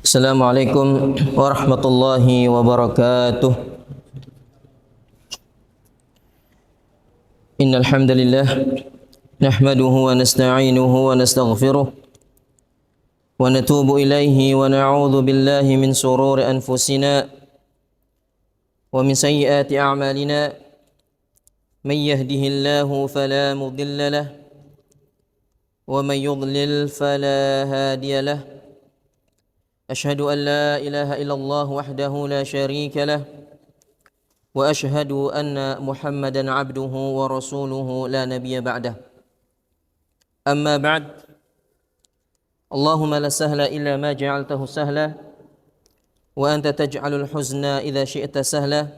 Assalamualaikum warahmatullahi wabarakatuh. Innal hamdalillah nahmaduhu wa nasta'inuhu wa nastaghfiruh wa natubu ilaihi wa na'udzu billahi min shururi anfusina wa min sayyiati a'malina. May yahdihillahu fala mudilla lahu wa may yudlil fala hadiya lahu. أشهد أن لا إله إلا الله وحده لا شريك له وأشهد أن محمدا عبده ورسوله لا نبي بعده. أما بعد، اللهم لا سهل إلا ما جعلته سهلا وأنت تجعل الحزن إذا شئت سهلا.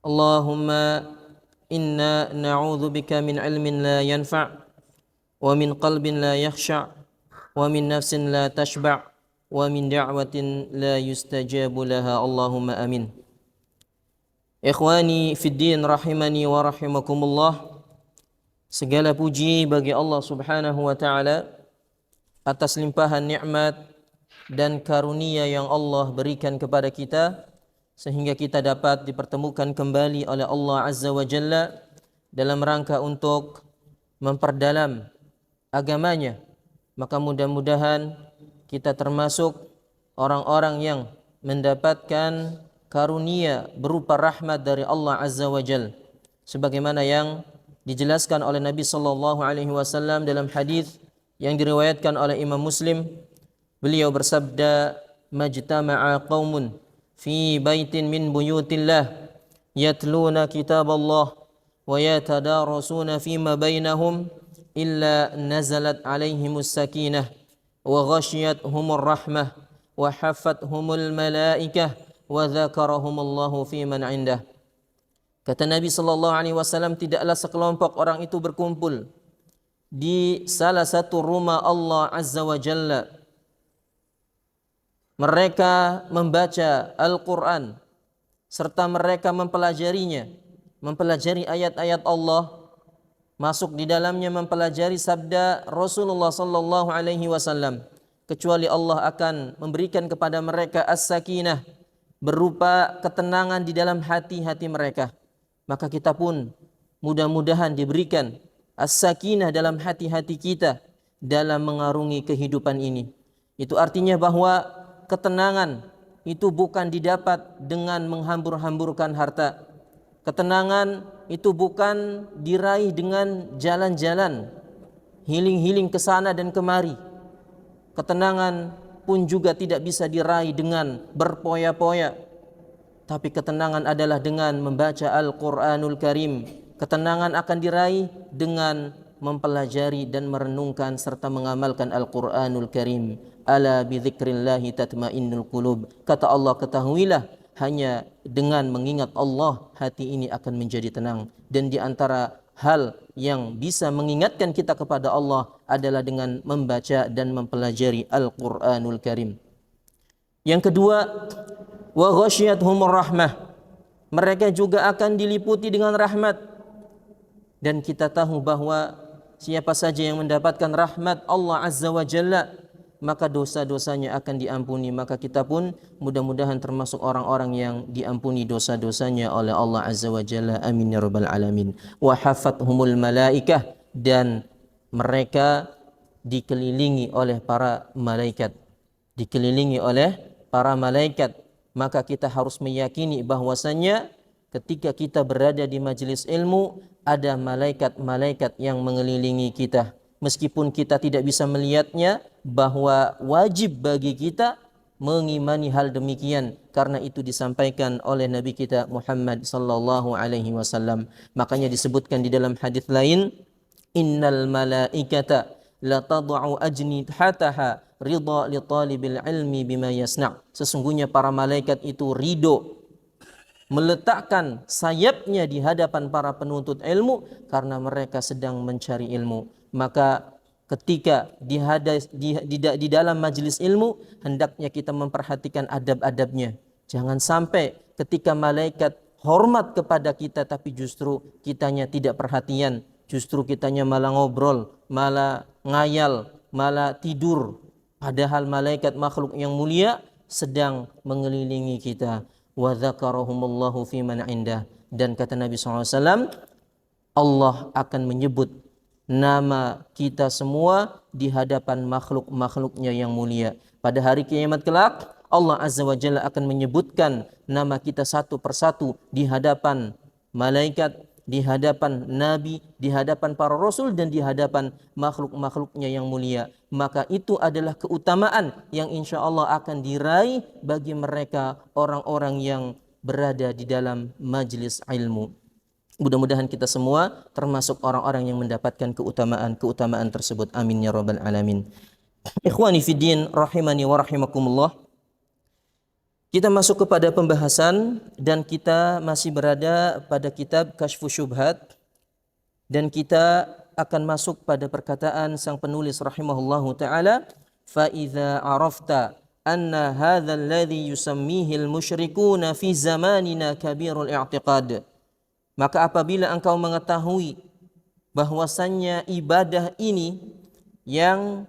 اللهم إنا نعوذ بك من علم لا ينفع ومن قلب لا يخشع ومن نفس لا تشبع wa min da'watin la yustajabu laha. Allahumma amin. Ikhwani fid din rahimani wa rahimakumullah. Segala puji bagi Allah Subhanahu wa taala atas limpahan nikmat dan karunia yang Allah berikan kepada kita sehingga kita dapat dipertemukan kembali oleh Allah Azza wa Jalla dalam rangka untuk memperdalam agamanya. Maka mudah-mudahan kita termasuk orang-orang yang mendapatkan karunia berupa rahmat dari Allah Azza wa Jal, sebagaimana yang dijelaskan oleh Nabi sallallahu alaihi wasallam dalam hadis yang diriwayatkan oleh Imam Muslim. Beliau bersabda, "Majtama'a qaumun fi baitin min buyutillah yatluna kitaballah wa yatadarasuna fima bainahum illa nazalat alaihimus sakinah wa ghashiyatuhumur rahmah wa haffathumul malaikah wa dzakarahumullahu fi man indah." Kata Nabi sallallahu alaihi wasallam, tidaklah sekelompok orang itu berkumpul di salah satu rumah Allah Azza wa Jalla. Mereka membaca Al-Qur'an serta mereka mempelajarinya, mempelajari ayat-ayat Allah, masuk di dalamnya mempelajari sabda Rasulullah sallallahu alaihi wasallam, kecuali Allah akan memberikan kepada mereka as-sakinah, berupa ketenangan di dalam hati-hati mereka. Maka kita pun mudah-mudahan diberikan as-sakinah dalam hati-hati kita dalam mengarungi kehidupan ini. Itu artinya bahwa ketenangan itu bukan didapat dengan menghambur-hamburkan harta. Ketenangan itu bukan diraih dengan jalan-jalan, healing-healing ke sana dan kemari. Ketenangan pun juga tidak bisa diraih dengan berpoya-poya. Tapi ketenangan adalah dengan membaca Al-Quranul Karim. Ketenangan akan diraih dengan mempelajari dan merenungkan serta mengamalkan Al-Quranul Karim. Ala bidzikrillahi tatmainnul qulub. Kata Allah, ketahuilah, hanya dengan mengingat Allah hati ini akan menjadi tenang. Dan di antara hal yang bisa mengingatkan kita kepada Allah adalah dengan membaca dan mempelajari Al-Quranul Karim. Yang kedua, wa ghasyiyatuhumur rahmah. Mereka juga akan diliputi dengan rahmat. Dan kita tahu bahwa siapa saja yang mendapatkan rahmat Allah Azza wa Jalla, maka dosa-dosanya akan diampuni. Maka kita pun mudah-mudahan termasuk orang-orang yang diampuni dosa-dosanya oleh Allah Azza wa Jalla. Amin ya rabbal alamin. Wa hafathumul malaikah, dan mereka dikelilingi oleh para malaikat. Dikelilingi oleh para malaikat. Maka kita harus meyakini bahwasannya ketika kita berada di majelis ilmu, ada malaikat-malaikat yang mengelilingi kita. Meskipun kita tidak bisa melihatnya, bahwa wajib bagi kita mengimani hal demikian, karena itu disampaikan oleh Nabi kita Muhammad sallallahu alaihi wasallam. Makanya disebutkan di dalam hadis lain, innal malaikata la tad'u ajnihataha ridha li talibil ilmi bima yasna'. Sesungguhnya para malaikat itu ridho, meletakkan sayapnya di hadapan para penuntut ilmu karena mereka sedang mencari ilmu. Maka ketika di dalam majelis ilmu, hendaknya kita memperhatikan adab-adabnya. Jangan sampai ketika malaikat hormat kepada kita tapi justru kitanya tidak perhatian, justru kitanya malah ngobrol, malah ngayal, malah tidur, padahal malaikat makhluk yang mulia sedang mengelilingi kita. Wa dzakarahumullahu fi man indah. Dan kata Nabi SAW, Allah akan menyebut nama kita semua di hadapan makhluk-makhluknya yang mulia. Pada hari kiamat kelak, Allah Azza wa Jalla akan menyebutkan nama kita satu persatu di hadapan malaikat, di hadapan nabi, di hadapan para rasul, dan di hadapan makhluk-makhluknya yang mulia. Maka itu adalah keutamaan yang insya Allah akan diraih bagi mereka orang-orang yang berada di dalam majlis ilmu. Mudah-mudahan kita semua termasuk orang-orang yang mendapatkan keutamaan tersebut. Amin ya rabbal alamin. Ikhwani fiddin rahimani wa rahimakumullah. Kita masuk kepada pembahasan dan kita masih berada pada kitab Kasyfus Syubhat, dan kita akan masuk pada perkataan sang penulis rahimahullahu taala, fa idza arafta anna hadzal ladzi yusammihi al-musyrikuuna fi zamanina kabirul i'tiqad. Maka apabila engkau mengetahui bahwasannya ibadah ini yang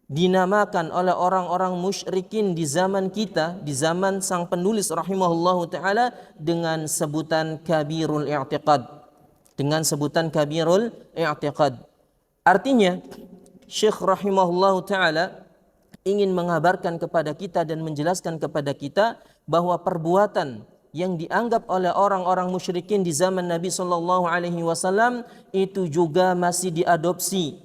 dinamakan oleh orang-orang musyrikin di zaman kita, di zaman sang penulis rahimahullahu taala, dengan sebutan kabirul i'tiqad, dengan sebutan kabirul i'tiqad. Artinya Syekh rahimahullahu taala ingin mengabarkan kepada kita dan menjelaskan kepada kita bahwa perbuatan yang dianggap oleh orang-orang musyrikin di zaman Nabi sallallahu alaihi wasallam itu juga masih diadopsi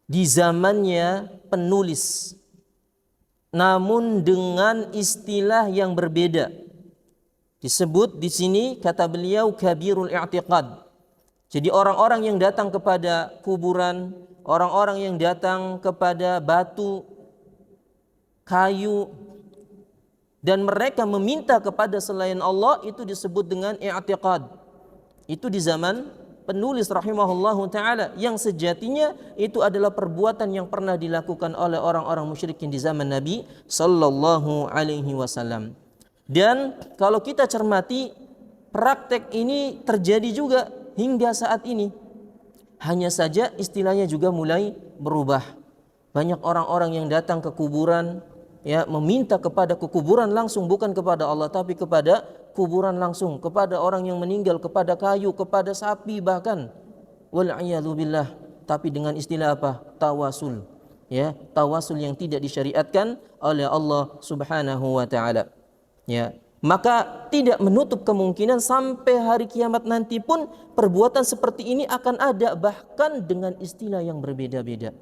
di zamannya penulis, namun dengan istilah yang berbeda. Disebut di sini, kata beliau, kabirul i'tiqad. Jadi orang-orang yang datang kepada kuburan, orang-orang yang datang kepada batu, kayu, dan mereka meminta kepada selain Allah, itu disebut dengan i'tiqad. Itu di zaman penulis rahimahullahu taala, yang sejatinya itu adalah perbuatan yang pernah dilakukan oleh orang-orang musyrikin di zaman Nabi sallallahu alaihi wasallam. Dan kalau kita cermati, praktek ini terjadi juga hingga saat ini. Hanya saja istilahnya juga mulai berubah. Banyak orang-orang yang datang ke kuburan, ya, meminta kepada kuburan langsung, bukan kepada Allah tapi kepada kuburan langsung, kepada orang yang meninggal, kepada kayu, kepada sapi bahkan. Wal'iyadzubillah. Tapi dengan istilah apa? Tawasul. Ya, tawasul yang tidak disyariatkan oleh Allah Subhanahu wa taala. Ya, maka tidak menutup kemungkinan sampai hari kiamat nanti pun perbuatan seperti ini akan ada, bahkan dengan istilah yang berbeda-beda.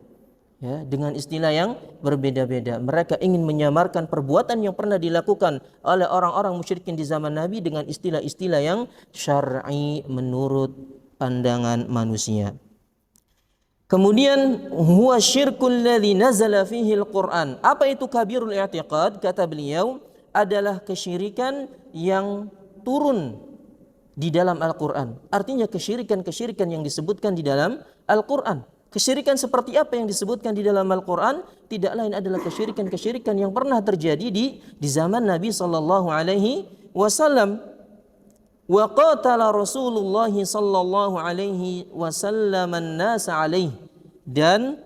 Ya, dengan istilah yang berbeda-beda. Mereka ingin menyamarkan perbuatan yang pernah dilakukan oleh orang-orang musyrikin di zaman Nabi dengan istilah-istilah yang syar'i menurut pandangan manusia. Kemudian huwa syirkul ladzi nazala fihi al-Qur'an. Apa itu kabirul i'tiqad? Kata beliau, adalah kesyirikan yang turun di dalam Al-Qur'an. Artinya kesyirikan-kesyirikan yang disebutkan di dalam Al-Qur'an. Kesyirikan seperti apa yang disebutkan di dalam Al-Quran? Tidak lain adalah kesyirikan-kesyirikan yang pernah terjadi di zaman Nabi sallallahu alaihi wasallam. Wa qatala Rasulullah sallallahu alaihi wasallam an-nas alaihi. Dan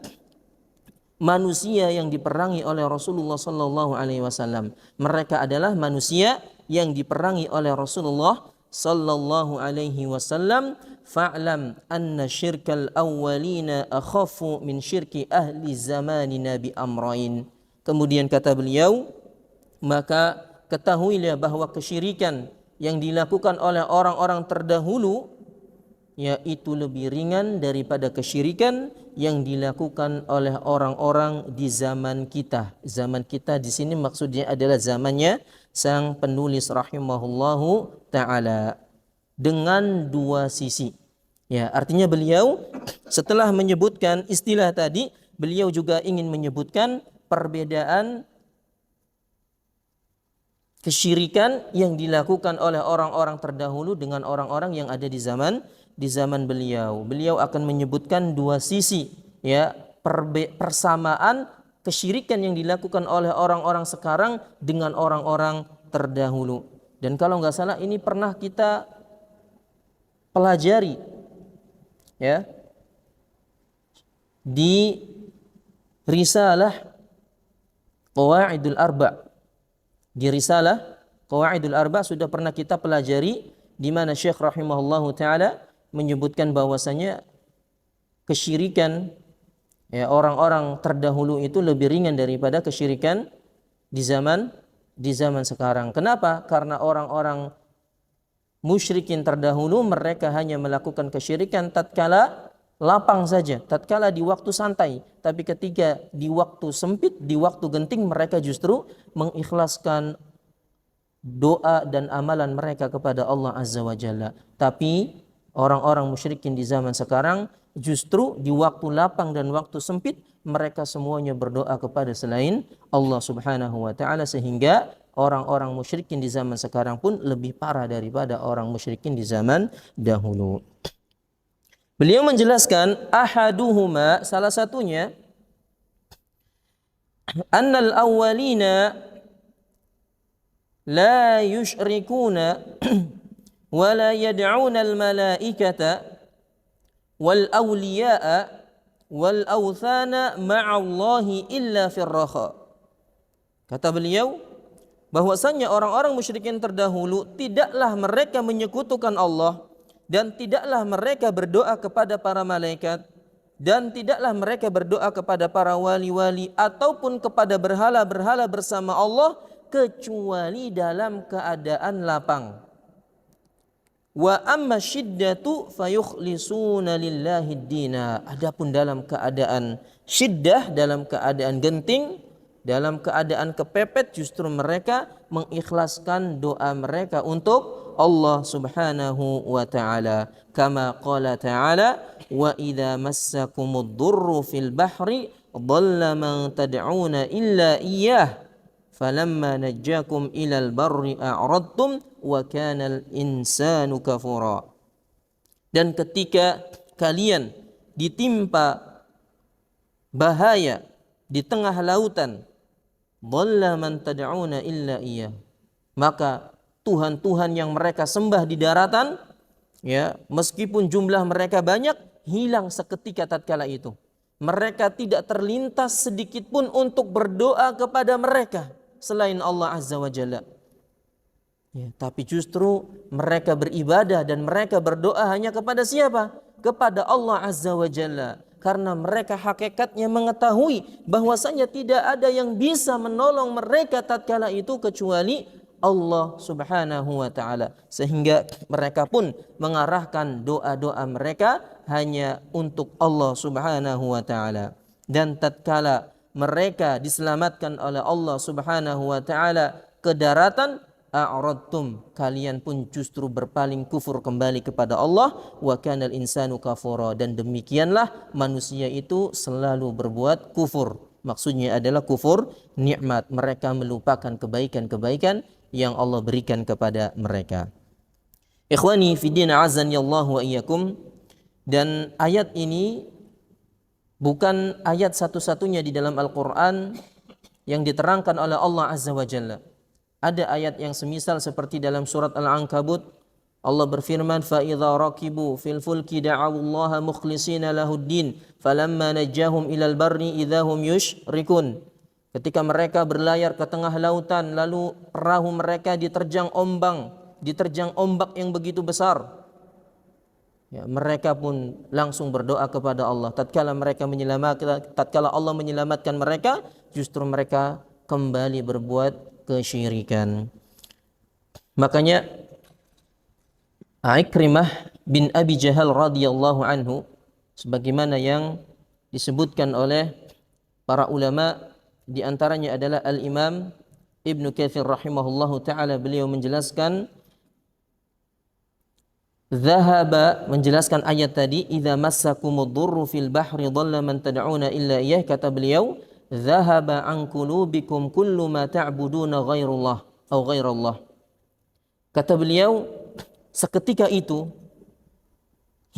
manusia yang diperangi oleh Rasulullah sallallahu alaihi wasallam, mereka adalah manusia yang diperangi oleh Rasulullah sallallahu alaihi wasallam. Fa'lam anna syirkal awwalina akhafu min syirki ahli zamanina bi amrain. Kemudian kata beliau, maka ketahuilah bahwa kesyirikan yang dilakukan oleh orang-orang terdahulu yaitu lebih ringan daripada kesyirikan yang dilakukan oleh orang-orang di zaman kita. Zaman kita di sini maksudnya adalah zamannya sang penulis rahimahullahu taala, dengan dua sisi. Ya, artinya beliau setelah menyebutkan istilah tadi, beliau juga ingin menyebutkan perbedaan kesyirikan yang dilakukan oleh orang-orang terdahulu dengan orang-orang yang ada di zaman beliau. Beliau akan menyebutkan dua sisi, ya, persamaan kesyirikan yang dilakukan oleh orang-orang sekarang dengan orang-orang terdahulu. Dan kalau nggak salah ini pernah kita pelajari, ya, di risalah Qawaidul Arba'. Di risalah Qawaidul Arba' sudah pernah kita pelajari, di mana Syekh rahimahullahu taala menyebutkan bahwasanya kesyirikan ya orang-orang terdahulu itu lebih ringan daripada kesyirikan di zaman sekarang. Kenapa? Karena orang-orang musyrikin terdahulu mereka hanya melakukan kesyirikan tatkala lapang saja, tatkala di waktu santai. Tapi ketika di waktu sempit, di waktu genting, mereka justru mengikhlaskan doa dan amalan mereka kepada Allah Azza wa Jalla. Tapi orang-orang musyrikin di zaman sekarang justru di waktu lapang dan waktu sempit mereka semuanya berdoa kepada selain Allah Subhanahu wa taala, sehingga orang-orang musyrikin di zaman sekarang pun lebih parah daripada orang musyrikin di zaman dahulu. Beliau menjelaskan ahaduhuma, salah satunya, annal awwalina la yushrikuna wa la yad'una al-malaikata wal awliya'a wal awthana ma'allahi illa firraha. Kata beliau bahwasanya orang-orang musyrikin terdahulu tidaklah mereka menyekutukan Allah, dan tidaklah mereka berdoa kepada para malaikat, dan tidaklah mereka berdoa kepada para wali-wali ataupun kepada berhala-berhala bersama Allah, kecuali dalam keadaan lapang. Wa amma syiddatu fayukhlisuna lillahi dina. Adapun dalam keadaan syiddah, dalam keadaan genting, dalam keadaan kepepet, justru mereka mengikhlaskan doa mereka untuk Allah Subhanahu wa taala. Kama qala ta'ala, wa idza massakumud durru fil bahri dhalla man tad'una illa iyyah falamma najjakum ilal barri a'radtum wa kanal insanu kafura. Dan ketika kalian ditimpa bahaya di tengah lautan, dhalla man tad'una illa iyyah, maka Tuhan-Tuhan yang mereka sembah di daratan, ya, meskipun jumlah mereka banyak, hilang seketika tatkala itu. Mereka tidak terlintas sedikit pun untuk berdoa kepada mereka selain Allah Azza wa Jalla. Ya, tapi justru mereka beribadah dan mereka berdoa hanya kepada siapa? Kepada Allah Azza wa Jalla. Karena mereka hakikatnya mengetahui bahwasanya tidak ada yang bisa menolong mereka tatkala itu kecuali Allah Subhanahu wa taala. Sehingga mereka pun mengarahkan doa-doa mereka hanya untuk Allah Subhanahu wa taala. Dan tatkala mereka diselamatkan oleh Allah Subhanahu wa taala ke daratan, a'radtum, kalian pun justru berpaling kufur kembali kepada Allah, wa kanal insanu kafura, dan demikianlah manusia itu selalu berbuat kufur. Maksudnya adalah kufur nikmat, mereka melupakan kebaikan-kebaikan yang Allah berikan kepada mereka. Ikhwani fi din azani Allah wa iyyakum, dan ayat ini bukan ayat satu-satunya di dalam Al-Quran yang diterangkan oleh Allah Azza wa Jalla. Ada ayat yang semisal seperti dalam surat Al-Ankabut, Allah berfirman, فَإِذَا رَكِبُوا فِي الْفُلْكِ دَعَوُا اللَّهَ مُخْلِصِينَ لَهُ الدِّينَ فَلَمَّا نَجَّاهُمْ إِلَى الْبَرِّ إِذَا هُمْ يُشْرِكُونَ. Ketika mereka berlayar ke tengah lautan, lalu perahu mereka diterjang ombak yang begitu besar, ya, mereka pun langsung berdoa kepada Allah. Tatkala Allah menyelamatkan mereka, justru mereka kembali berbuat kesyirikan. Makanya Ikrimah bin Abi Jahal radhiyallahu anhu, sebagaimana yang disebutkan oleh para ulama, di antaranya adalah Al-Imam Ibnu Katsir rahimahullahu taala, beliau menjelaskan Zahaba, menjelaskan ayat tadi, idza massakumud durru fil bahri dhalla man tad'una illa iyyah, kata beliau, zahaba an qulubikum kullu ma ta'buduna ghairullah atau ghairallah. Kata beliau, seketika itu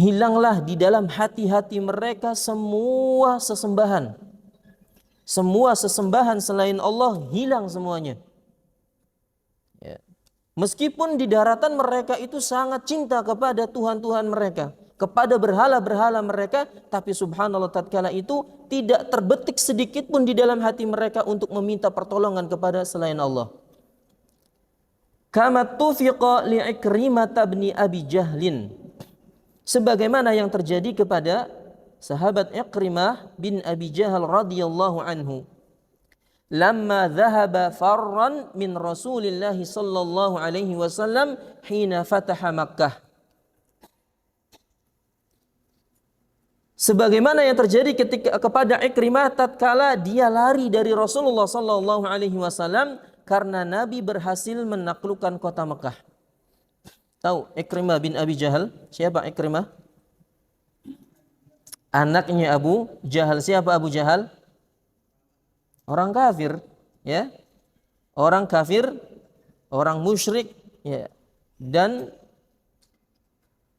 hilanglah di dalam hati-hati mereka semua sesembahan. Semua sesembahan selain Allah hilang semuanya. Ya. Meskipun di daratan mereka itu sangat cinta kepada Tuhan-Tuhan mereka, kepada berhala-berhala mereka, tapi subhanallah tatkala itu tidak terbetik sedikit pun di dalam hati mereka untuk meminta pertolongan kepada selain Allah. Kama tufiqa li Ikrimah bin Abi Jahlin, sebagaimana yang terjadi kepada sahabat Ikrimah bin Abi Jahal radhiyallahu anhu. Lamma dhahaba farran min Rasulillah sallallahu alaihi wasallam hina fataha Makkah. Sebagaimana yang terjadi ketika kepada Ikrimah tatkala dia lari dari Rasulullah sallallahu alaihi wasallam karena Nabi berhasil menaklukkan kota Mekah. Tahu Ikrimah bin Abi Jahal? Siapa Ikrimah? Anaknya Abu Jahal. Siapa Abu Jahal? Orang kafir, ya. Orang kafir, orang musyrik, ya. Dan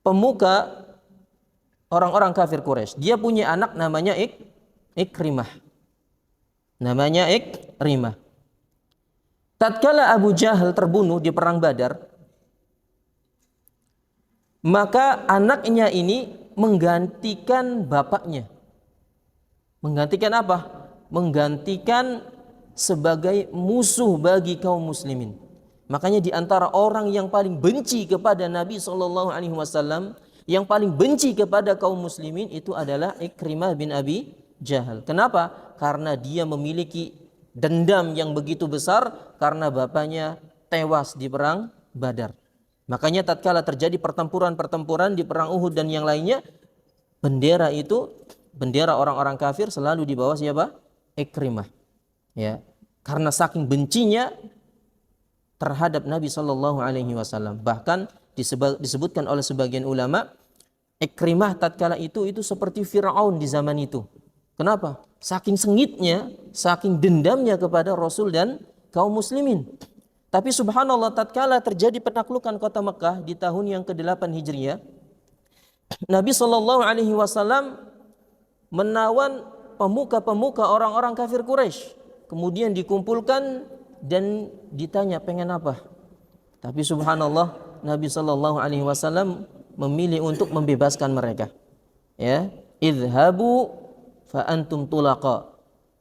pemuka orang-orang kafir Quraisy. Dia punya anak namanya Ikrimah. Namanya Ikrimah. Tatkala Abu Jahal terbunuh di perang Badar, maka anaknya ini menggantikan bapaknya. Menggantikan apa? Menggantikan sebagai musuh bagi kaum muslimin. Makanya di antara orang yang paling benci kepada Nabi SAW, yang paling benci kepada kaum muslimin itu adalah Ikrimah bin Abi Jahal. Kenapa? Karena dia memiliki dendam yang begitu besar karena bapaknya tewas di perang Badar. Makanya tatkala terjadi pertempuran-pertempuran di perang Uhud dan yang lainnya, bendera itu, bendera orang-orang kafir selalu di bawah siapa? Ikrimah. Ya, karena saking bencinya terhadap Nabi sallallahu alaihi wasallam. Bahkan disebutkan oleh sebagian ulama, Ikrimah tatkala itu seperti Firaun di zaman itu. Kenapa? Saking sengitnya, saking dendamnya kepada Rasul dan kaum muslimin. Tapi subhanallah tatkala terjadi penaklukan kota Mekah di tahun yang ke-8 Hijriah, Nabi sallallahu alaihi wasallam menawan pemuka-pemuka orang-orang kafir Quraisy, kemudian dikumpulkan dan ditanya pengen apa. Tapi subhanallah Nabi sallallahu alaihi wasallam memilih untuk membebaskan mereka. Ya, idhabu fa antum tulaqa.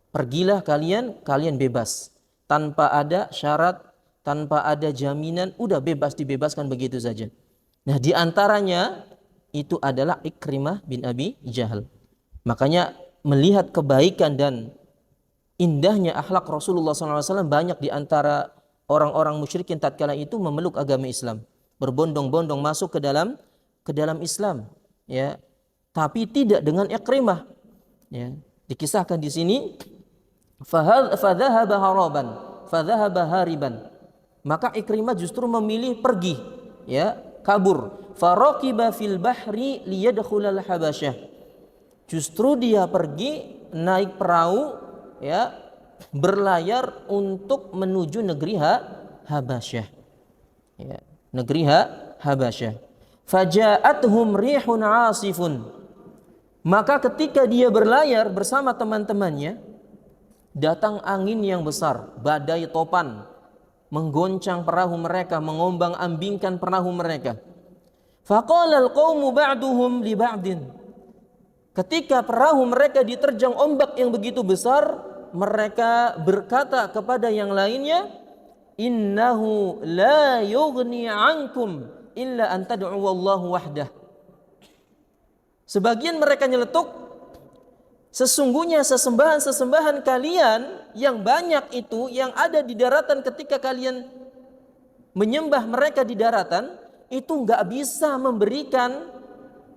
Pergilah kalian bebas tanpa ada syarat, tanpa ada jaminan, udah bebas, dibebaskan begitu saja. Nah, di antaranya itu adalah Ikrimah bin Abi Jahal. Makanya melihat kebaikan dan indahnya akhlak Rasulullah SAW, banyak di antara orang-orang musyrikin tatkala itu memeluk agama Islam, berbondong-bondong masuk ke dalam Islam, ya. Tapi tidak dengan Ikrimah, ya. Dikisahkan di sini, fadhahaba haraban, fadhahaba hariban. Maka Ikrimah justru memilih pergi, ya, kabur. Faraqiba fil bahri liyadkhulal habasyah. Justru dia pergi naik perahu, ya, berlayar untuk menuju negeri Habasyah. Ya, negeri Habasyah. Faja'atuhum rihun 'asifun. Maka ketika dia berlayar bersama teman-temannya, datang angin yang besar, badai topan, menggoncang perahu mereka, mengombang-ambingkan perahu mereka. Faqala al-qaumu ba'duhum li ba'din. Ketika perahu mereka diterjang ombak yang begitu besar, mereka berkata kepada yang lainnya, innahu la yughni ankum illa an tad'u wallahu wahdah. Sebagian mereka nyeletuk, sesungguhnya sesembahan-sesembahan kalian yang banyak itu, yang ada di daratan ketika kalian menyembah mereka di daratan, itu enggak bisa memberikan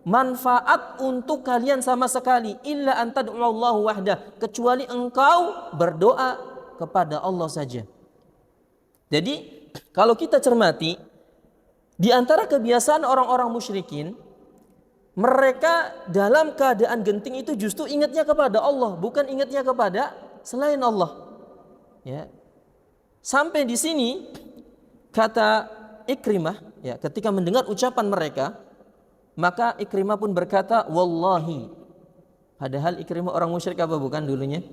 manfaat untuk kalian sama sekali, illa anta du'allahu wahdah, kecuali engkau berdoa kepada Allah saja. Jadi kalau kita cermati, di antara kebiasaan orang-orang musyrikin, mereka dalam keadaan genting itu justru ingatnya kepada Allah, bukan ingatnya kepada selain Allah. Ya. Sampai di sini kata Ikrimah, ya, ketika mendengar ucapan mereka, maka Ikrimah pun berkata, wallahi. Padahal Ikrimah orang musyrik apa bukan dulunya?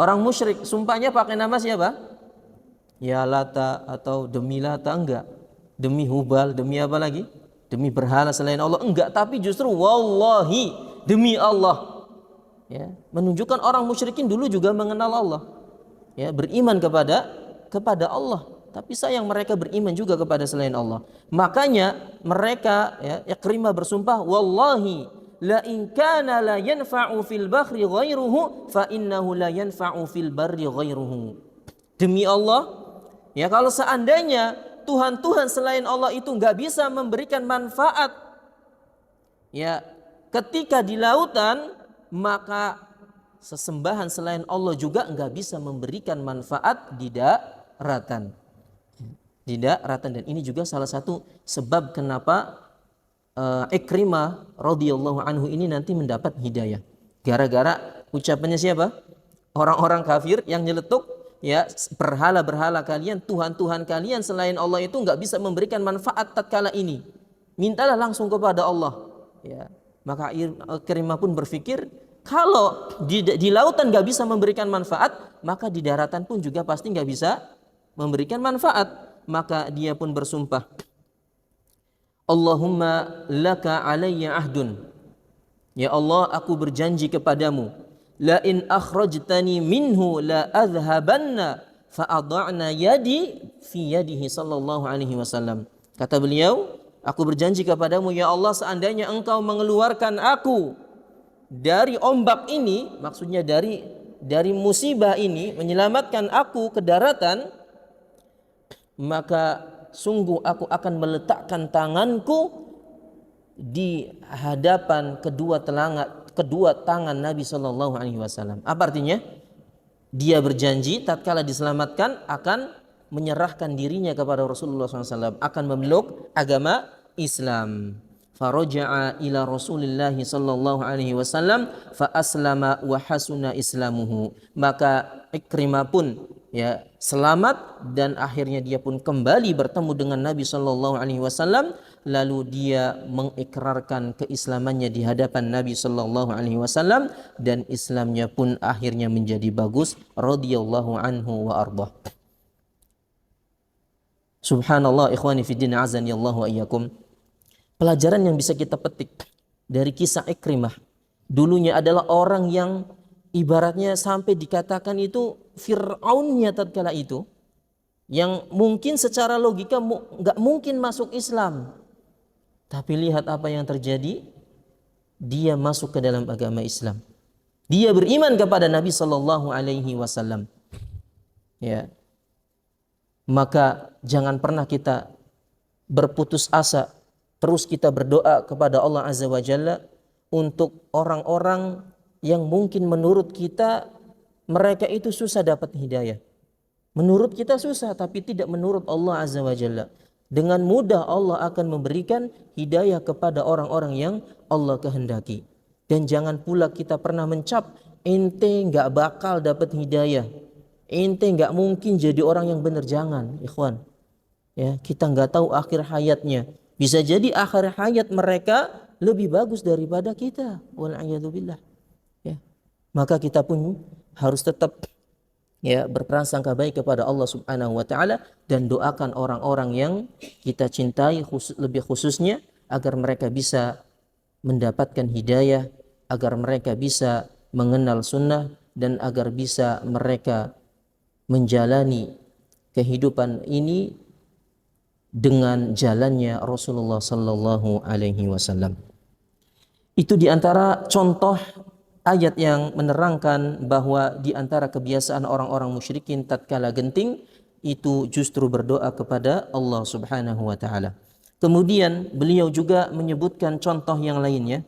Orang musyrik, sumpahnya pakai nama siapa? Ya Lata atau demi Lata, enggak. Demi Hubal, demi apa lagi? demi berhala selain Allah, enggak, tapi justru wallahi, demi Allah. Ya, menunjukkan orang musyrikin dulu juga mengenal Allah. Ya, beriman kepada Allah, tapi sayang mereka beriman juga kepada selain Allah. Makanya mereka, ya, Ikrimah bersumpah, wallahi la in kana la yanfa'u fil bahri ghairuhu fa innahu la yanfa'u fil barri ghairuhu. Demi Allah, ya, kalau seandainya Tuhan-Tuhan selain Allah itu nggak bisa memberikan manfaat, ya, ketika di lautan, maka sesembahan selain Allah juga nggak bisa memberikan manfaat di daratan. Di daratan, dan ini juga salah satu sebab kenapa Ikrimah radhiyallahu anhu ini nanti mendapat hidayah. Gara-gara ucapannya siapa? Orang-orang kafir yang nyeletuk, ya, berhala-berhala kalian, Tuhan-Tuhan kalian selain Allah itu nggak bisa memberikan manfaat tatkala ini. Mintalah langsung kepada Allah. Ya, maka Ikrimah pun berpikir, kalau di lautan nggak bisa memberikan manfaat, maka di daratan pun juga pasti nggak bisa memberikan manfaat. Maka dia pun bersumpah, Allahumma laka alayya ahdun. Ya Allah, aku berjanji kepadamu, la in akhrajtani minhu la adhabanna fa adha'na yadi fi yadihi sallallahu alaihi wasallam. Kata beliau, aku berjanji kepadamu ya Allah, seandainya engkau mengeluarkan aku dari ombak ini, maksudnya dari musibah ini, menyelamatkan aku ke daratan, maka sungguh aku akan meletakkan tanganku di hadapan kedua tangan Nabi Shallallahu Alaihi Wasallam. Apa artinya? Dia berjanji tatkala diselamatkan akan menyerahkan dirinya kepada Rasulullah SAW, akan memeluk agama Islam. Faraja'a ila Rasulillah sallallahu alaihi wasallam fa aslama wa hasuna islamuhu. Maka Ikrimah pun, ya, selamat dan akhirnya dia pun kembali bertemu dengan Nabi sallallahu alaihi wasallam, lalu dia mengikrarkan keislamannya di hadapan Nabi sallallahu alaihi wasallam dan Islamnya pun akhirnya menjadi bagus radhiyallahu anhu wa ardah. Subhanallah, ikhwani fiddin azani Allah wa iyyakum. Pelajaran yang bisa kita petik dari kisah Ikrimah, dulunya adalah orang yang ibaratnya sampai dikatakan itu Fir'aunnya tatkala itu, yang mungkin secara logika nggak mungkin masuk Islam. Tapi lihat apa yang terjadi, dia masuk ke dalam agama Islam. Dia beriman kepada Nabi Sallallahu Alaihi Wasallam. Ya, maka jangan pernah kita berputus asa. Terus kita berdoa kepada Allah Azza wa Jalla untuk orang-orang yang mungkin menurut kita mereka itu susah dapat hidayah. Menurut kita susah, tapi tidak menurut Allah Azza wa Jalla. Dengan mudah Allah akan memberikan hidayah kepada orang-orang yang Allah kehendaki. Dan jangan pula kita pernah mencap, ente nggak bakal dapat hidayah, ente nggak mungkin jadi orang yang benar. Jangan, ikhwan. Ya, kita nggak tahu akhir hayatnya. Bisa jadi akhir hayat mereka lebih bagus daripada kita. Wal'iyadzubillah. Ya. Maka kita pun harus tetap, ya, berprasangka baik kepada Allah Subhanahu wa taala dan doakan orang-orang yang kita cintai, lebih khususnya agar mereka bisa mendapatkan hidayah, agar mereka bisa mengenal sunnah, dan agar bisa mereka menjalani kehidupan ini dengan jalannya Rasulullah sallallahu alaihi wasallam. Itu diantara contoh ayat yang menerangkan bahwa diantara kebiasaan orang-orang musyrikin tatkala genting itu justru berdoa kepada Allah Subhanahu wa taala. Kemudian beliau juga menyebutkan contoh yang lainnya.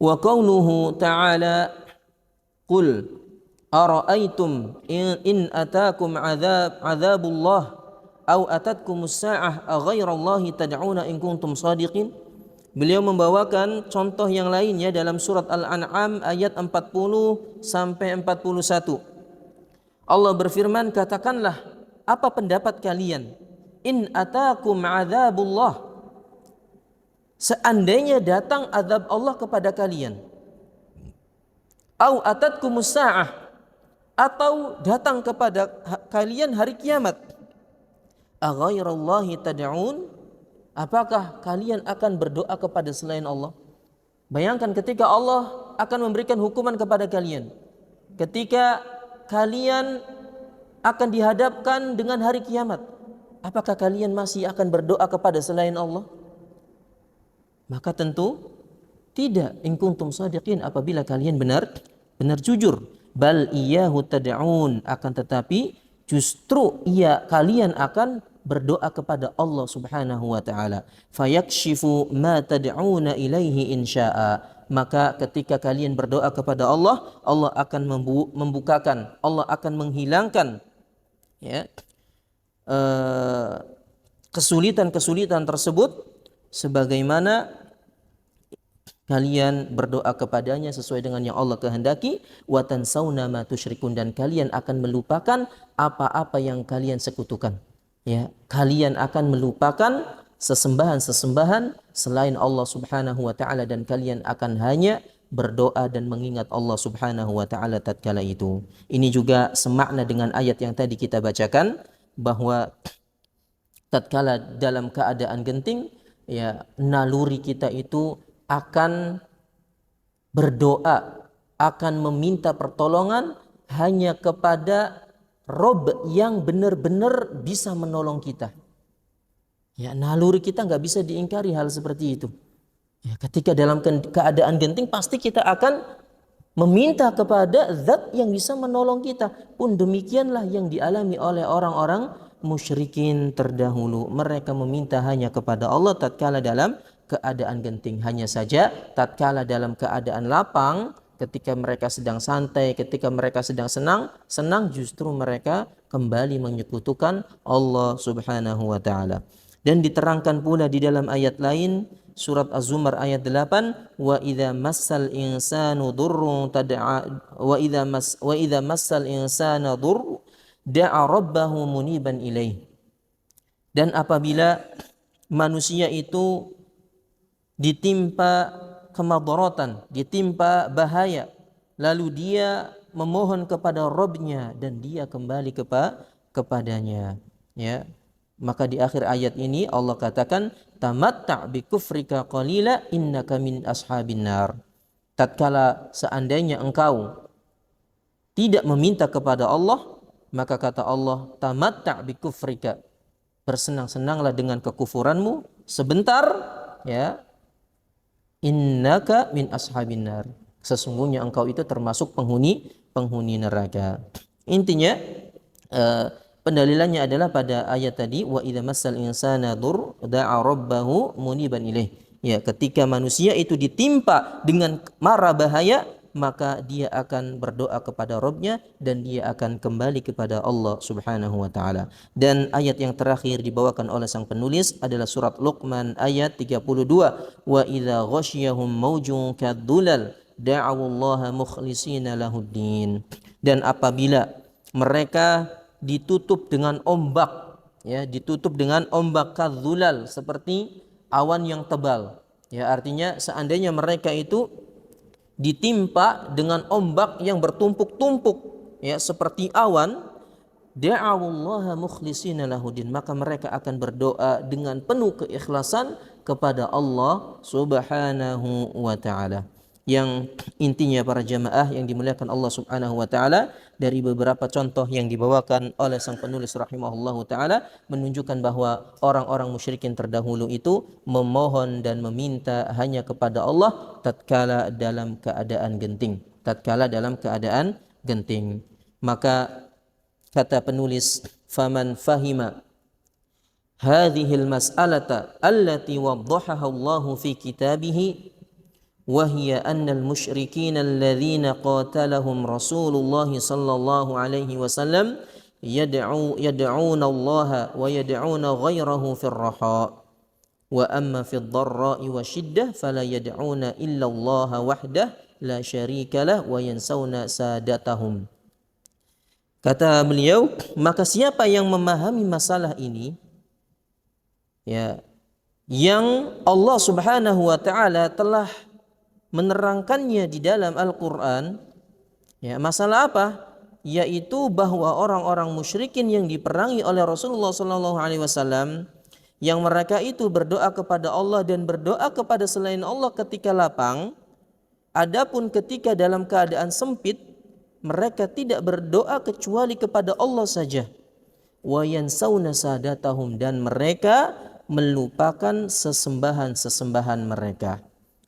Wa qauluhu ta'ala, qul ara'aytum in atakum adzabullah au atatkumus sa'ah aghairallahi tad'una in kuntum shadiqin. Beliau membawakan contoh yang lainnya dalam surat Al-An'am ayat 40 sampai 41. Allah berfirman, katakanlah, apa pendapat kalian? In atakum adzabullah, seandainya datang azab Allah kepada kalian. Au atatkumus sa'ah, atau datang kepada kalian hari kiamat. Aghairallahi tad'un, Apakah kalian akan berdoa kepada selain Allah? Bayangkan ketika Allah akan memberikan hukuman kepada kalian. Ketika kalian akan dihadapkan dengan hari kiamat, apakah kalian masih akan berdoa kepada selain Allah? Maka tentu tidak. In kuntum shadiqin, apabila kalian benar jujur. Bal iyyahu tad'un, akan tetapi justru kalian akan berdoa kepada Allah Subhanahu wa taala. Fayakshifu ma tad'una ilaihi insya'a. Maka ketika kalian berdoa kepada Allah, Allah akan membukakan, Allah akan menghilangkan ya kesulitan-kesulitan tersebut sebagaimana kalian berdoa kepadanya sesuai dengan yang Allah kehendaki. Wa tansawna ma tusyrikun, dan kalian akan melupakan apa-apa yang kalian sekutukan. Ya, kalian akan melupakan sesembahan-sesembahan selain Allah Subhanahu wa taala, dan kalian akan hanya berdoa dan mengingat Allah Subhanahu wa taala tatkala itu. Ini juga semakna dengan ayat yang tadi kita bacakan, bahwa tatkala dalam keadaan genting, ya, naluri kita itu akan berdoa, akan meminta pertolongan hanya kepada Rob yang benar-benar bisa menolong kita. Ya, naluri kita nggak bisa diingkari hal seperti itu. Ya, ketika dalam keadaan genting pasti kita akan meminta kepada zat yang bisa menolong kita. Pun demikianlah yang dialami oleh orang-orang musyrikin terdahulu. Mereka meminta hanya kepada Allah tatkala dalam keadaan genting. Hanya saja tatkala dalam keadaan lapang, ketika mereka sedang santai, ketika mereka sedang senang justru mereka kembali menyekutukan Allah Subhanahu wa taala. Dan diterangkan pula di dalam ayat lain, surat Az-Zumar ayat 8, wa idza massal insanu durrun tad'a wa idza massal insana durr da'a rabbahu muniban ilaih. Dan apabila manusia itu ditimpa kemadaratan, ditimpa bahaya, lalu dia memohon kepada Rabb-Nya dan dia kembali kepadanya, ya. Maka di akhir ayat ini Allah katakan, tamatta' bi kufrika qalila innaka min ashabin nar. Tatkala seandainya engkau tidak meminta kepada Allah, maka kata Allah, tamatta' bi kufrika, bersenang-senanglah dengan kekufuranmu sebentar, ya. Innaka min ashabin nar, sesungguhnya engkau itu termasuk penghuni neraka. Intinya pendalilannya adalah pada ayat tadi, wa idza massal insana dur da'a rabbahu muniban ilaih. Ya, ketika manusia itu ditimpa dengan mara bahaya, maka dia akan berdoa kepada Rabb-Nya dan dia akan kembali kepada Allah Subhanahu wa taala. Dan ayat yang terakhir dibawakan oleh sang penulis adalah surat Luqman ayat 32, wa idza ghasyiyahum maujun kadzulal da'awullaha mukhlishina lahuddin. Dan apabila mereka ditutup dengan ombak, ya, ditutup dengan ombak kadzulal, seperti awan yang tebal, ya, artinya seandainya mereka itu ditimpa dengan ombak yang bertumpuk-tumpuk, ya, seperti awan, da'awullaha mukhlishina lahuddin, maka mereka akan berdoa dengan penuh keikhlasan kepada Allah Subhanahu wa taala. Yang intinya para jamaah yang dimuliakan Allah Subhanahu wa taala, dari beberapa contoh yang dibawakan oleh sang penulis rahimahullahu taala menunjukkan bahwa orang-orang musyrikin terdahulu itu memohon dan meminta hanya kepada Allah tatkala dalam keadaan genting, Maka kata penulis, faman fahima hadhil mas'alata allati waddahaha Allah fi kitabih وهي أن المشركين الذين قاتلهم رسول الله صلى الله عليه وسلم يدعون الله ويدعون غيره في الرخاء وأما في الضراء والشدة فلا يدعون إلا الله وحده لا شريك له وينسون سادتهم. Kata beliau, maka siapa yang memahami masalah ini, ya, yang Allah Subhanahu wa taala telah menerangkannya di dalam Al-Quran, ya, masalah apa? Yaitu bahwa orang-orang musyrikin yang diperangi oleh Rasulullah SAW yang mereka itu berdoa kepada Allah dan berdoa kepada selain Allah ketika lapang. Adapun ketika dalam keadaan sempit, mereka tidak berdoa kecuali kepada Allah saja. Wa yansawna sadatahum, dan mereka melupakan sesembahan-sesembahan mereka.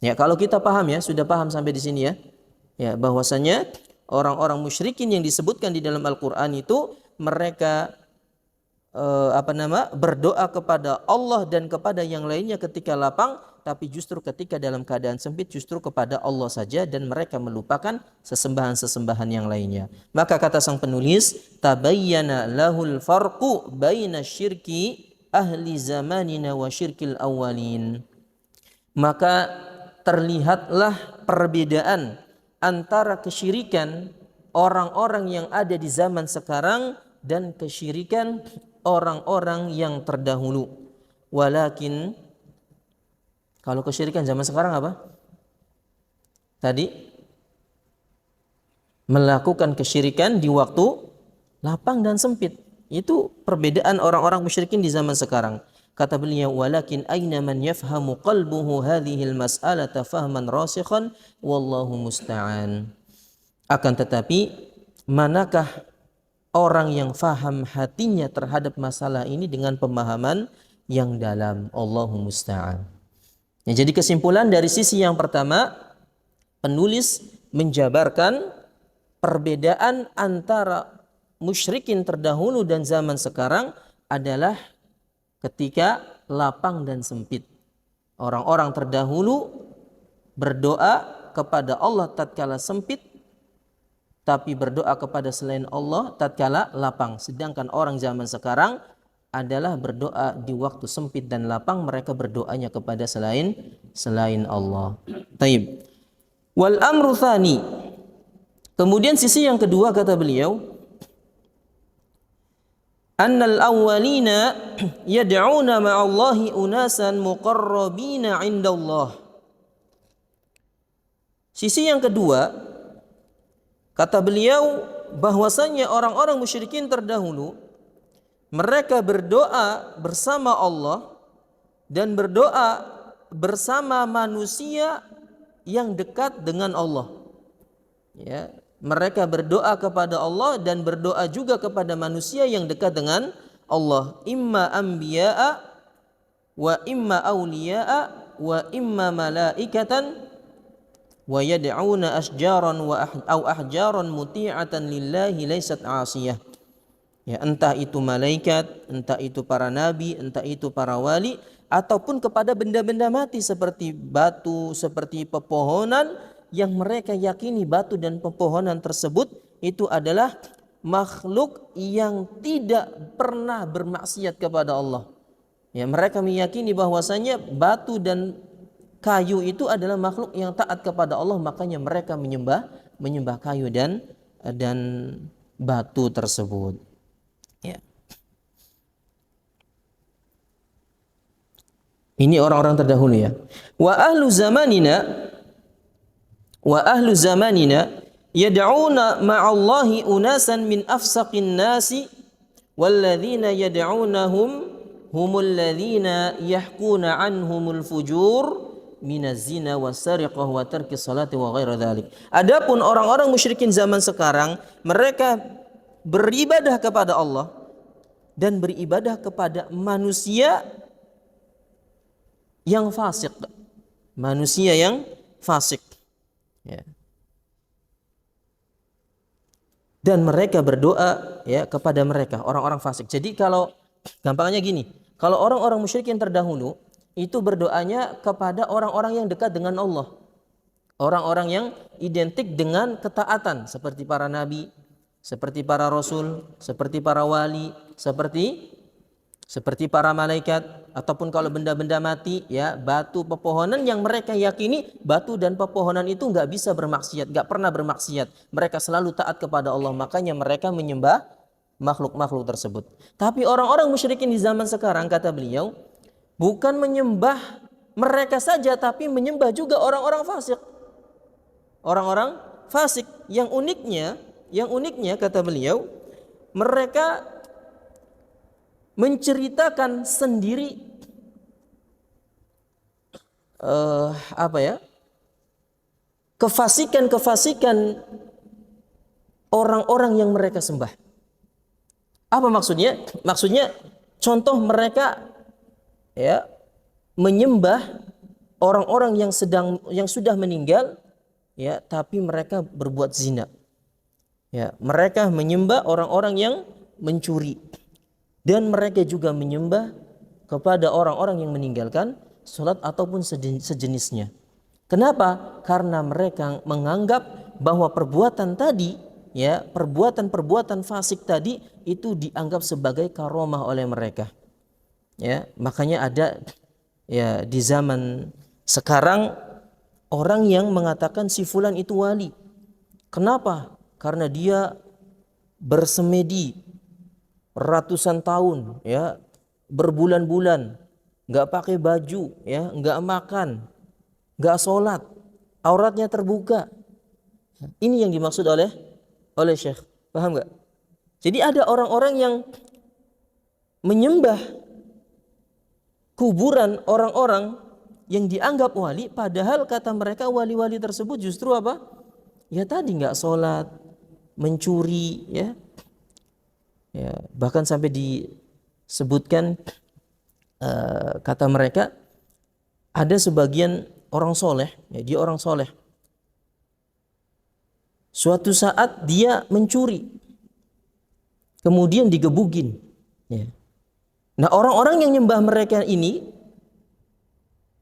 Ya, kalau kita paham ya, sudah paham sampai di sini ya. Ya, bahwasanya orang-orang musyrikin yang disebutkan di dalam Al-Qur'an itu mereka berdoa kepada Allah dan kepada yang lainnya ketika lapang, tapi justru ketika dalam keadaan sempit justru kepada Allah saja, dan mereka melupakan sesembahan-sesembahan yang lainnya. Maka kata sang penulis, tabayyana lahul farqu baina syirki ahli zamanina wa syirkil awwalin. Maka terlihatlah perbedaan antara kesyirikan orang-orang yang ada di zaman sekarang dan kesyirikan orang-orang yang terdahulu. Walakin, kalau kesyirikan zaman sekarang apa? Tadi melakukan kesyirikan di waktu lapang dan sempit. Itu perbedaan orang-orang musyrikin di zaman sekarang. Kata beliau, walakin aina man yafhamu qalbuhu hadhihi al-mas'alata fahman rasikhan wallahu musta'an. Akan tetapi, manakah orang yang faham hatinya terhadap masalah ini dengan pemahaman yang dalam? Allahu musta'an. Ya, jadi kesimpulan dari sisi yang pertama, penulis menjabarkan perbedaan antara musyrikin terdahulu dan zaman sekarang adalah ketika lapang dan sempit. Orang-orang terdahulu berdoa kepada Allah tatkala sempit, tapi berdoa kepada selain Allah tatkala lapang. Sedangkan orang zaman sekarang adalah berdoa di waktu sempit dan lapang, mereka berdoanya kepada selain Allah. Taib. Wal amru tsani. Kemudian sisi yang kedua kata beliau, annal awwalina yad'una ma'allahi unasan muqarrabina 'indallah. Sisi yang kedua, kata beliau, bahwasanya orang-orang musyrikin terdahulu mereka berdoa bersama Allah dan berdoa bersama manusia yang dekat dengan Allah. Ya, mereka berdoa kepada Allah dan berdoa juga kepada manusia yang dekat dengan Allah. Imma anbiya'a wa imma awliya'a wa imma malaikatan wa yad'una asjaran au ahjaran muti'atan lillahi laysat 'asiyah. Ya, entah itu malaikat, entah itu para nabi, entah itu para wali, ataupun kepada benda-benda mati seperti batu, seperti pepohonan, yang mereka yakini batu dan pepohonan tersebut itu adalah makhluk yang tidak pernah bermaksiat kepada Allah. Ya, mereka meyakini bahwasanya batu dan kayu itu adalah makhluk yang taat kepada Allah, makanya mereka menyembah kayu dan batu tersebut. Ya. Ini orang-orang terdahulu ya. Wa ahlu zamanina yad'una ma'allahi unasan min afsaqin nasi walladzina yad'unahum humul ladzina yahkuna anhumul fujur minaz zina wasariqah wa tarki salati wa ghairi dzalik. Adapun orang-orang musyrikin zaman sekarang, mereka beribadah kepada Allah dan beribadah kepada manusia yang fasik. Manusia yang fasik. Ya. Dan mereka berdoa ya kepada mereka, orang-orang fasik. Jadi kalau gampangnya gini, kalau orang-orang musyrikin terdahulu itu berdoanya kepada orang-orang yang dekat dengan Allah. Orang-orang yang identik dengan ketaatan seperti para nabi, seperti para rasul, seperti para wali, seperti para malaikat, ataupun kalau benda-benda mati ya, batu, pepohonan yang mereka yakini batu dan pepohonan itu enggak bisa bermaksiat, enggak pernah bermaksiat. Mereka selalu taat kepada Allah, makanya mereka menyembah makhluk-makhluk tersebut. Tapi orang-orang musyrikin di zaman sekarang, kata beliau, bukan menyembah mereka saja, tapi menyembah juga orang-orang fasik. Orang-orang fasik yang uniknya kata beliau, mereka menceritakan sendiri apa ya? Kefasikan orang-orang yang mereka sembah. Apa maksudnya? Maksudnya contoh mereka ya menyembah orang-orang yang sudah meninggal ya, tapi mereka berbuat zina. Ya, mereka menyembah orang-orang yang mencuri dan mereka juga menyembah kepada orang-orang yang meninggalkan salat ataupun sejenisnya. Kenapa? Karena mereka menganggap bahwa perbuatan tadi ya, perbuatan fasik tadi itu dianggap sebagai karomah oleh mereka. Ya, makanya ada ya di zaman sekarang orang yang mengatakan si fulan itu wali. Kenapa? Karena dia bersemedi ratusan tahun ya, berbulan-bulan nggak pakai baju ya, nggak makan, nggak sholat, auratnya terbuka. Ini yang dimaksud oleh Syekh. Paham nggak? Jadi ada orang-orang yang menyembah kuburan orang-orang yang dianggap wali, padahal kata mereka wali-wali tersebut justru apa? Ya tadi nggak sholat, mencuri, ya, bahkan sampai disebutkan kata mereka ada sebagian orang soleh, ya, dia orang soleh. Suatu saat dia mencuri, kemudian digebugin. Ya. Nah, orang-orang yang nyembah mereka ini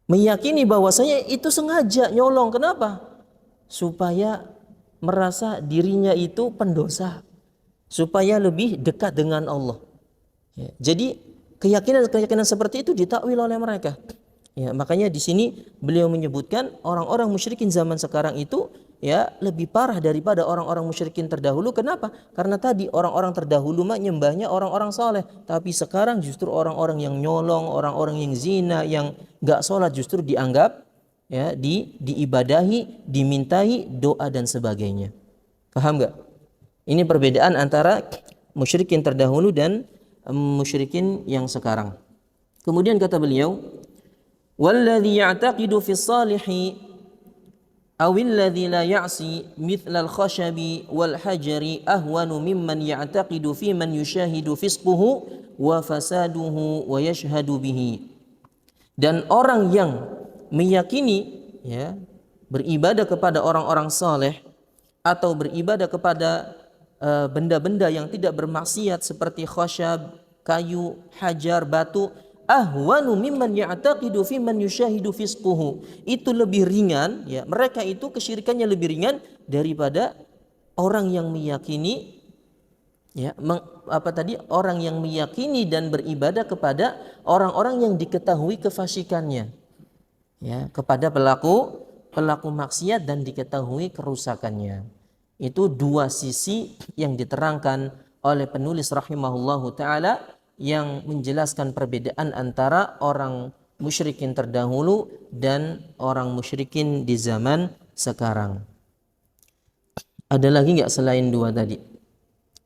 meyakini bahwasanya itu sengaja nyolong. Kenapa? Supaya merasa dirinya itu pendosa, supaya lebih dekat dengan Allah. Ya. Jadi keyakinan seperti itu ditakwil oleh mereka. Ya, makanya di sini beliau menyebutkan orang-orang musyrikin zaman sekarang itu ya lebih parah daripada orang-orang musyrikin terdahulu. Kenapa? Karena tadi orang-orang terdahulu mah nyembahnya orang-orang soleh, tapi sekarang justru orang-orang yang nyolong, orang-orang yang zina, yang gak sholat justru dianggap ya diibadahi, dimintai doa dan sebagainya. Paham gak? Ini perbedaan antara musyrikin terdahulu dan musyrikin yang sekarang. Kemudian kata beliau, والذي يعتقد في الصالح أو الذي لا يعصي مثل الخشب والحجر أهون ممن يعتقد في من يشاهد فسقه وفساده ويشهد به. Dan orang yang meyakini ya beribadah kepada orang-orang saleh atau beribadah kepada benda-benda yang tidak bermaksiat seperti khasyab, kayu, hajar, batu, ahwanu mimman ya'taqidu fi man yushahidu fisquhu. Itu lebih ringan ya, mereka itu kesyirikannya lebih ringan daripada orang yang meyakini ya orang yang meyakini dan beribadah kepada orang-orang yang diketahui kefasikannya ya, kepada pelaku maksiat dan diketahui kerusakannya. Itu dua sisi yang diterangkan oleh penulis rahimahullahu taala yang menjelaskan perbedaan antara orang musyrikin terdahulu dan orang musyrikin di zaman sekarang. Ada lagi nggak selain dua tadi?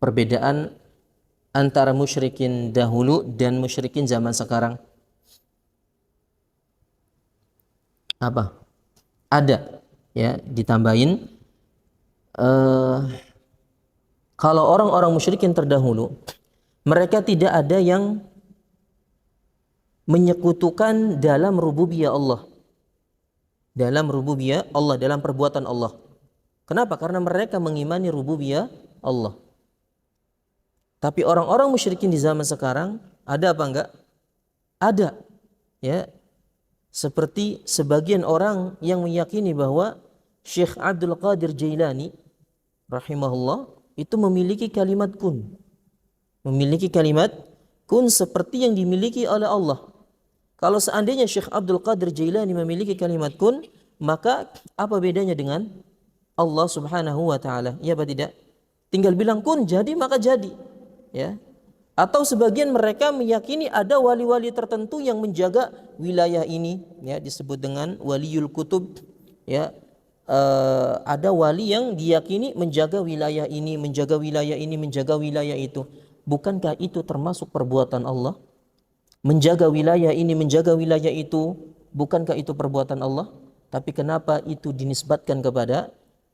Perbedaan antara musyrikin dahulu dan musyrikin zaman sekarang? Apa? Ada, ya, ditambahin. Kalau orang-orang musyrikin terdahulu, mereka tidak ada yang menyekutukan dalam rububiyah Allah. Dalam rububiyah Allah, dalam perbuatan Allah. Kenapa? Karena mereka mengimani rububiyah Allah. Tapi orang-orang musyrikin di zaman sekarang ada apa enggak? Ada. Ya. Seperti sebagian orang yang meyakini bahwa Syekh Abdul Qadir Jailani rahimahullah itu memiliki kalimat kun. Memiliki kalimat kun seperti yang dimiliki oleh Allah. Kalau seandainya Syekh Abdul Qadir Jailani memiliki kalimat kun, maka apa bedanya dengan Allah Subhanahu wa taala? Ya apa tidak? Tinggal bilang kun jadi maka jadi. Ya. Atau sebagian mereka meyakini ada wali-wali tertentu yang menjaga wilayah ini, ya, disebut dengan waliul kutub, ya. Ada wali yang diyakini menjaga wilayah ini, menjaga wilayah ini, menjaga wilayah itu. Bukankah itu termasuk perbuatan Allah? Menjaga wilayah ini, menjaga wilayah itu, Bukankah itu perbuatan Allah? Tapi kenapa itu dinisbatkan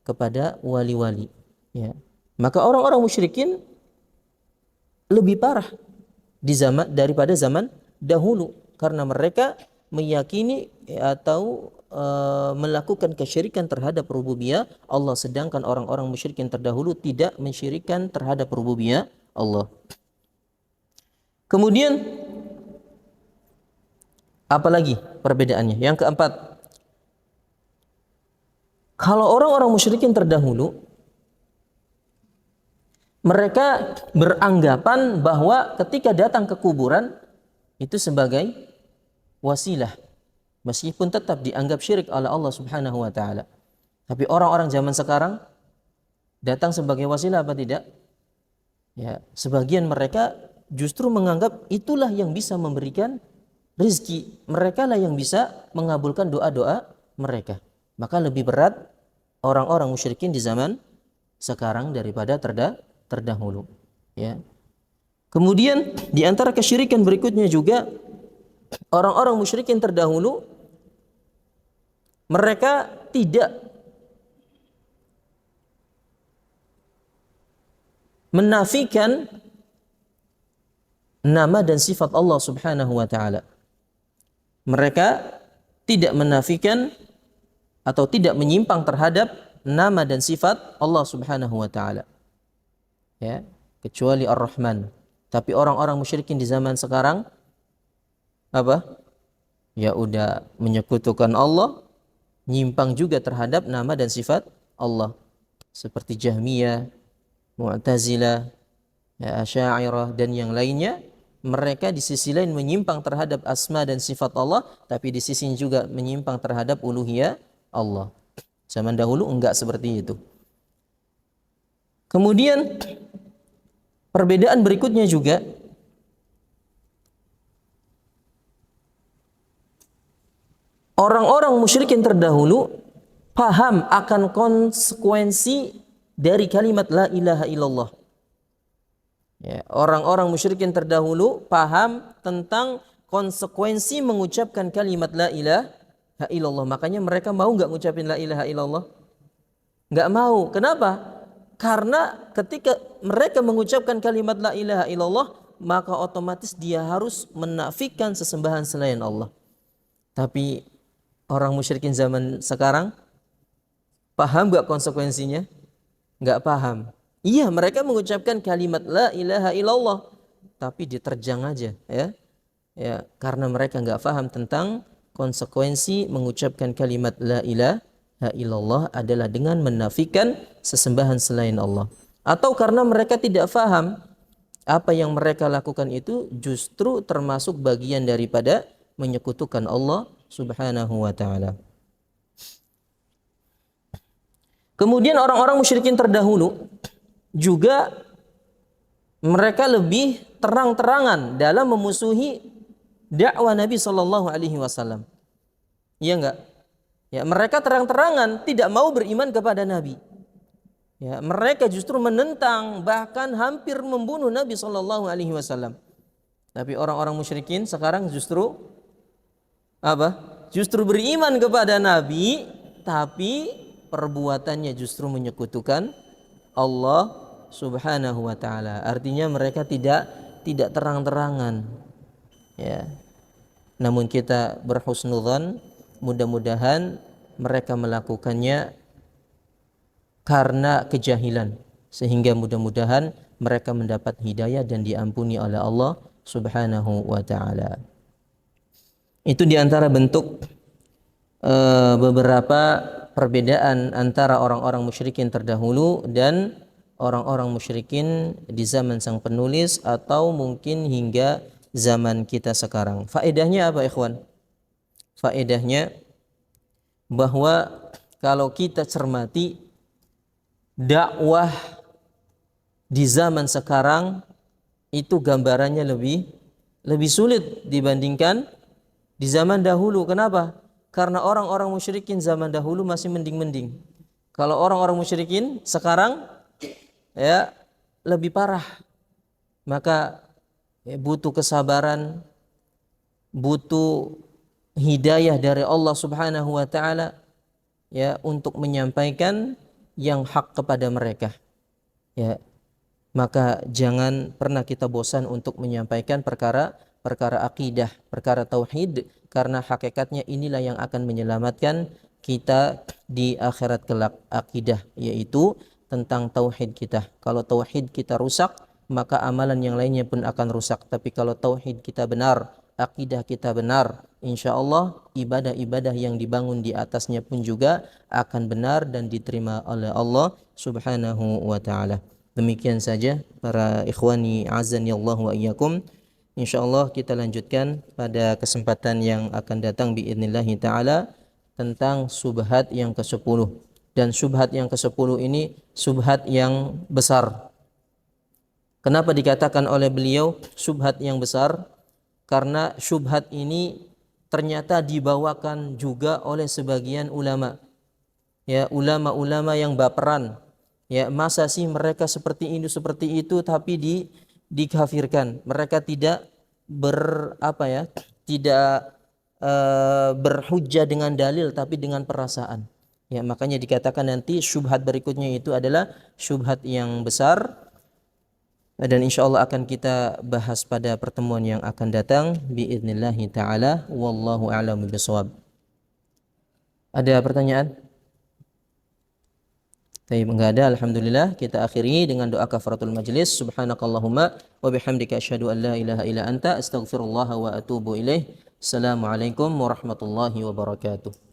kepada wali-wali? Ya. Maka orang-orang musyrikin lebih parah daripada zaman dahulu, karena mereka meyakini atau melakukan kesyirikan terhadap rububiyah Allah, sedangkan orang-orang musyrikin terdahulu tidak mensyirikan terhadap rububiyah Allah. Kemudian apalagi perbedaannya? Yang keempat, kalau orang-orang musyrikin terdahulu mereka beranggapan bahwa ketika datang ke kuburan itu sebagai wasilah, meskipun tetap dianggap syirik oleh Allah Subhanahu wa taala. Tapi orang-orang zaman sekarang datang sebagai wasilah apa tidak? Ya, sebagian mereka justru menganggap itulah yang bisa memberikan rezeki. Mereka lah yang bisa mengabulkan doa-doa mereka. Maka lebih berat orang-orang musyrikin di zaman sekarang daripada terdahulu. Ya. Kemudian di antara kesyirikan berikutnya juga, orang-orang musyrikin terdahulu mereka tidak menafikan nama dan sifat Allah Subhanahu wa taala. Mereka tidak menafikan atau tidak menyimpang terhadap nama dan sifat Allah Subhanahu wa taala. Ya, kecuali Ar-Rahman. Tapi orang-orang musyrikin di zaman sekarang apa? Ya udah menyekutukan Allah, nyimpang juga terhadap nama dan sifat Allah. Seperti Jahmiyah, Mu'tazilah, ya, Asy'ariyah dan yang lainnya, mereka di sisi lain menyimpang terhadap asma dan sifat Allah, tapi di sisi juga menyimpang terhadap uluhiyah Allah. Zaman dahulu enggak seperti itu. Kemudian perbedaan berikutnya juga, orang-orang musyrikin terdahulu paham akan konsekuensi dari kalimat la ilaha illallah. Ya, orang-orang musyrikin terdahulu paham tentang konsekuensi mengucapkan kalimat la ilaha illallah. Makanya mereka mau nggak ngucapin la ilaha illallah? Nggak mau. Kenapa? Karena ketika mereka mengucapkan kalimat la ilaha illallah, maka otomatis dia harus menafikan sesembahan selain Allah. Tapi orang musyrikin zaman sekarang paham nggak konsekuensinya? Nggak paham. Iya, mereka mengucapkan kalimat la ilaha illallah, tapi diterjang aja, ya. Ya, karena mereka nggak paham tentang konsekuensi mengucapkan kalimat la ilaha illallah adalah dengan menafikan sesembahan selain Allah. Atau karena mereka tidak paham apa yang mereka lakukan itu justru termasuk bagian daripada menyekutukan Allah Subhanahu wa taala. Kemudian orang-orang musyrikin terdahulu juga mereka lebih terang-terangan dalam memusuhi dakwah Nabi Shallallahu Alaihi Wasallam. Iya enggak? Ya, mereka terang-terangan tidak mau beriman kepada Nabi. Ya, mereka justru menentang, bahkan hampir membunuh Nabi Shallallahu Alaihi Wasallam. Tapi orang-orang musyrikin sekarang justru apa? Justru beriman kepada Nabi, tapi perbuatannya justru menyekutukan Allah Subhanahu wa taala. Artinya mereka tidak terang-terangan. Ya. Namun kita berhusnudzan, mudah-mudahan mereka melakukannya karena kejahilan, sehingga mudah-mudahan mereka mendapat hidayah dan diampuni oleh Allah Subhanahu wa taala. Itu diantara bentuk beberapa perbedaan antara orang-orang musyrikin terdahulu dan orang-orang musyrikin di zaman sang penulis atau mungkin hingga zaman kita sekarang. Faedahnya apa, ikhwan? Faedahnya bahwa kalau kita cermati dakwah di zaman sekarang itu gambarannya lebih sulit dibandingkan di zaman dahulu. Kenapa? Karena orang-orang musyrikin zaman dahulu masih mending-mending. Kalau orang-orang musyrikin sekarang ya lebih parah. Maka ya, butuh kesabaran, butuh hidayah dari Allah Subhanahu wa taala ya untuk menyampaikan yang hak kepada mereka. Ya, maka jangan pernah kita bosan untuk menyampaikan perkara akidah, perkara tauhid, karena hakikatnya inilah yang akan menyelamatkan kita di akhirat kelak. Akidah yaitu tentang tauhid kita. Kalau tauhid kita rusak, maka amalan yang lainnya pun akan rusak. Tapi kalau tauhid kita benar, akidah kita benar, insya Allah ibadah-ibadah yang dibangun di atasnya pun juga akan benar dan diterima oleh Allah Subhanahu wa taala. Demikian saja para ikhwani azani Allah wa iyyakum. Insyaallah kita lanjutkan pada kesempatan yang akan datang biidznillah taala tentang subhat yang ke-10. Dan subhat yang ke-10 ini subhat yang besar. Kenapa dikatakan oleh beliau subhat yang besar? Karena subhat ini ternyata dibawakan juga oleh sebagian ulama. Ya, ulama-ulama yang baperan. Ya, masa sih mereka seperti itu tapi dikafirkan. Mereka tidak tidak berhujjah dengan dalil tapi dengan perasaan. Ya, makanya dikatakan nanti syubhat berikutnya itu adalah syubhat yang besar. Dan insya Allah akan kita bahas pada pertemuan yang akan datang biidnillahi ta'ala. Wallahu a'lamu bishawab. Ada pertanyaan? Baik, enggak ada. Alhamdulillah, kita akhiri dengan doa kafaratul majlis. Subhanakallahumma wa bihamdika asyhadu an la ilaha illa anta astaghfirullah wa atubu ilaih. Assalamualaikum warahmatullahi wabarakatuh.